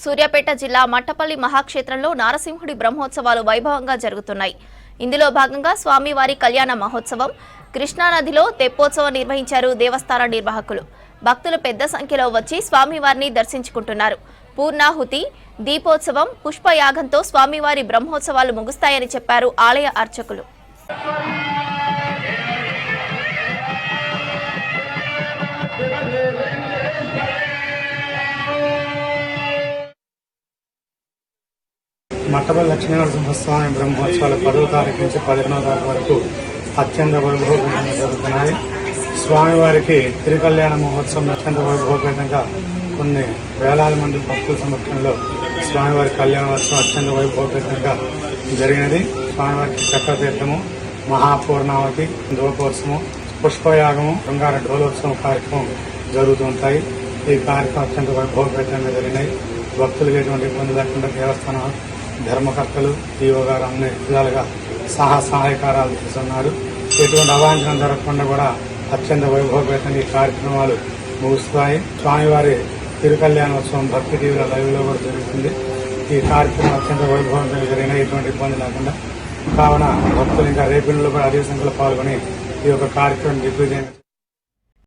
సూర్యాపేట జిల్లా మట్టపల్లి మహాక్షేత్రంలో నారసింహుడి బ్రహ్మోత్సవాలు వైభవంగా జరుగుతున్నాయి. ఇందులో భాగంగా స్వామివారి కళ్యాణ మహోత్సవం, కృష్ణానదిలో తెప్పోత్సవం నిర్వహించారు దేవస్థాన నిర్వాహకులు. భక్తులు పెద్ద సంఖ్యలో వచ్చి స్వామివారిని దర్శించుకుంటున్నారు. పూర్ణాహుతి, దీపోత్సవం, పుష్పయాగంతో స్వామివారి బ్రహ్మోత్సవాలు ముగుస్తాయని చెప్పారు ఆలయ అర్చకులు. మట్టపల్లి లక్ష్మీనరసింహస్వామి బ్రహ్మోత్సవాలు 10వ తారీఖు నుంచి 11వ తారీఖు వరకు అత్యంత వైభవపేతంగా జరుగుతున్నాయి. స్వామివారికి తిరుకల్యాణ మహోత్సవం అత్యంత వైభవపేతంగా కొన్ని వేలాది మంది భక్తుల సమక్షంలో స్వామివారి కళ్యాణోత్సవం అత్యంత వైభవపేతంగా జరిగినది. స్వామివారికి చక్రతీర్థము, మహాపూర్ణావతి, దూపోత్సవం, పుష్పయాగము, బంగార ఢోలోత్సవం కార్యక్రమం జరుగుతుంటాయి. ఈ కార్యక్రమం అత్యంత వైభవపేతంగా జరిగినాయి. భక్తులకు ఎటువంటి ఇబ్బంది లేకుండా దేవస్థానం ధర్మకర్తలు, ఈవో గారు అన్ని విధాలుగా సహాయకారాలు చేస్తున్నారు. ఎటువంటి అవాంఛనం జరగకుండా కూడా అత్యంత వైభవపేతంగా ఈ కార్యక్రమాలు ముగుస్తాయి. స్వామివారి తిరుకల్యాణోత్సవం భక్తి టీవీల లైవ్లో కూడా జరుగుతుంది. ఈ కార్యక్రమం అత్యంత వైభవంగా జరిగిన ఎటువంటి ఇబ్బంది లేకుండా కావున భక్తులు ఇంకా రేపు కూడా అదే సంఖ్యలో పాల్గొని ఈ యొక్క కార్యక్రమం దిగ్విజయం